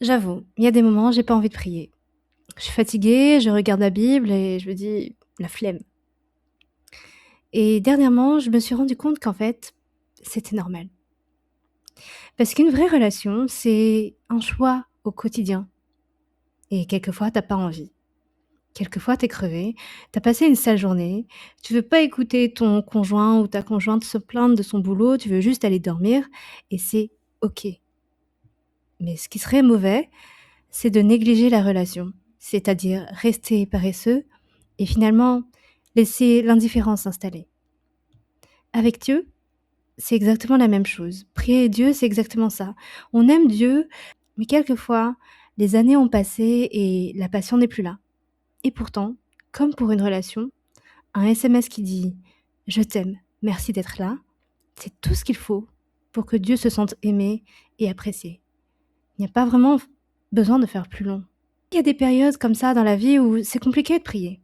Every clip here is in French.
J'avoue, il y a des moments, j'ai pas envie de prier. Je suis fatiguée, je regarde la Bible et je me dis: «La flemme» et dernièrement, je me suis rendu compte qu'en fait, c'était normal. Parce qu'une vraie relation, c'est un choix au quotidien et quelquefois, tu pas envie. Quelquefois, tu es crevé, tu as passé une sale journée, tu veux pas écouter ton conjoint ou ta conjointe se plaindre de son boulot, tu veux juste aller dormir et c'est OK. Mais ce qui serait mauvais, c'est de négliger la relation, c'est-à-dire rester paresseux et finalement laisser l'indifférence s'installer. Avec Dieu, c'est exactement la même chose. Prier Dieu, c'est exactement ça. On aime Dieu, mais quelquefois, les années ont passé et la passion n'est plus là. Et pourtant, comme pour une relation, un SMS qui dit «Je t'aime, merci d'être là», c'est tout ce qu'il faut pour que Dieu se sente aimé et apprécié. Il n'y a pas vraiment besoin de faire plus long. Il y a des périodes comme ça dans la vie où c'est compliqué de prier.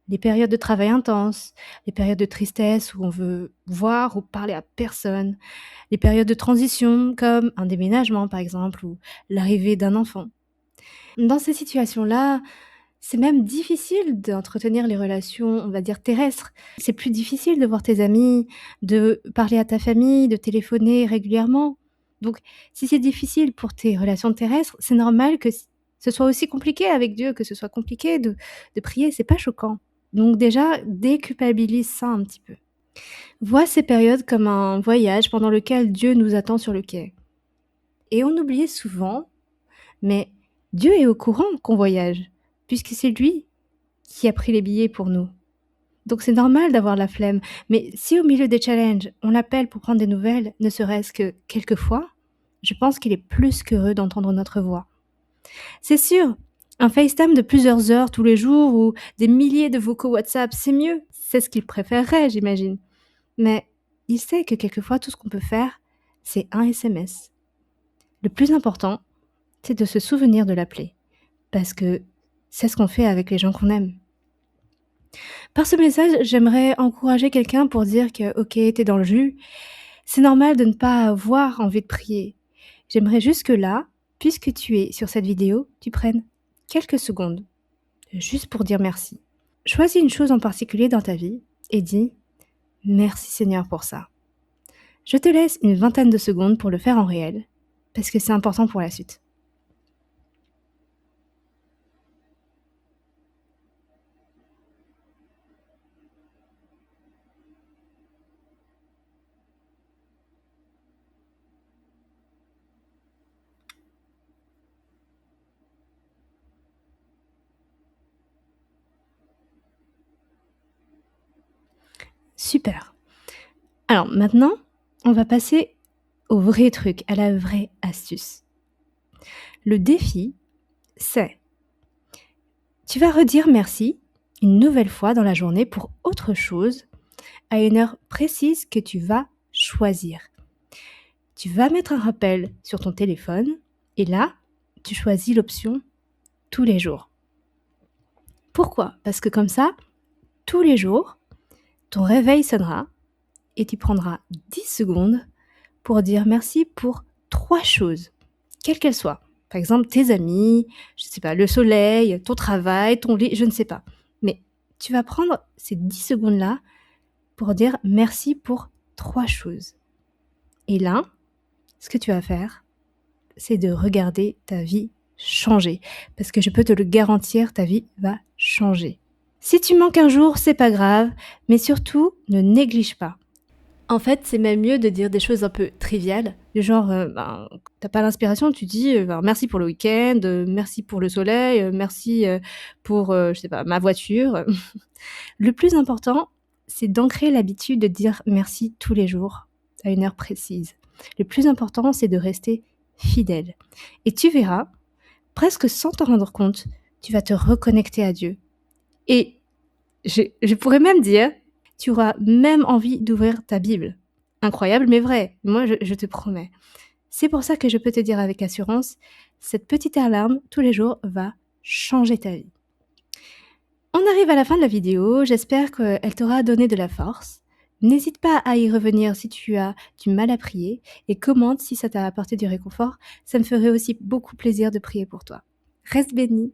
Les périodes de travail intense, les périodes de tristesse où on veut voir ou parler à personne, les périodes de transition comme un déménagement par exemple ou l'arrivée d'un enfant. Dans ces situations-là, c'est même difficile d'entretenir les relations, on va dire terrestres. C'est plus difficile de voir tes amis, de parler à ta famille, de téléphoner régulièrement. Donc si c'est difficile pour tes relations terrestres, c'est normal que ce soit aussi compliqué avec Dieu, que ce soit compliqué de prier, c'est pas choquant. Donc déjà, déculpabilise ça un petit peu. Vois ces périodes comme un voyage pendant lequel Dieu nous attend sur le quai. Et on oublie souvent, mais Dieu est au courant qu'on voyage, puisque c'est lui qui a pris les billets pour nous. Donc c'est normal d'avoir la flemme. Mais si au milieu des challenges, on l'appelle pour prendre des nouvelles, ne serait-ce que quelques fois, je pense qu'il est plus qu'heureux d'entendre notre voix. C'est sûr, un FaceTime de plusieurs heures tous les jours ou des milliers de vocaux WhatsApp, c'est mieux. C'est ce qu'il préférerait, j'imagine. Mais il sait que quelquefois, tout ce qu'on peut faire, c'est un SMS. Le plus important, c'est de se souvenir de l'appeler. Parce que c'est ce qu'on fait avec les gens qu'on aime. Par ce message, j'aimerais encourager quelqu'un pour dire que, OK, tu dans le jus. C'est normal de ne pas avoir envie de prier. J'aimerais juste que là, puisque tu es sur cette vidéo, tu prennes quelques secondes, juste pour dire merci. Choisis une chose en particulier dans ta vie et dis merci Seigneur pour ça. Je te laisse une vingtaine de secondes pour le faire en réel, parce que c'est important pour la suite. Super. Alors maintenant, on va passer au vrai truc, à la vraie astuce. Le défi, c'est tu vas redire merci une nouvelle fois dans la journée pour autre chose à une heure précise que tu vas choisir. Tu vas mettre un rappel sur ton téléphone et là, tu choisis l'option tous les jours. Pourquoi? Parce que comme ça, tous les jours, ton réveil sonnera et tu prendras 10 secondes pour dire merci pour 3 choses, quelles qu'elles soient. Par exemple, tes amis, je ne sais pas, le soleil, ton travail, ton lit, je ne sais pas. Mais tu vas prendre ces 10 secondes-là pour dire merci pour 3 choses. Et là, ce que tu vas faire, c'est de regarder ta vie changer. Parce que je peux te le garantir, ta vie va changer. Si tu manques un jour, c'est pas grave, mais surtout, ne néglige pas. En fait, c'est même mieux de dire des choses un peu triviales, du genre, tu pas l'inspiration, tu dis, «Merci pour le week-end, merci pour le soleil, merci, pour, je sais pas, ma voiture». Le plus important, c'est d'ancrer l'habitude de dire merci tous les jours, à une heure précise. Le plus important, c'est de rester fidèle et tu verras, presque sans t'en rendre compte, tu vas te reconnecter à Dieu et je pourrais même dire, tu auras même envie d'ouvrir ta Bible. Incroyable, mais vrai. Moi, je te promets. C'est pour ça que je peux te dire avec assurance, cette petite alarme tous les jours va changer ta vie. On arrive à la fin de la vidéo, j'espère qu'elle t'aura donné de la force, N'hésite pas à y revenir si tu as du mal à prier et commente si ça t'a apporté du réconfort. Ça me ferait aussi beaucoup plaisir de prier pour toi. Reste béni.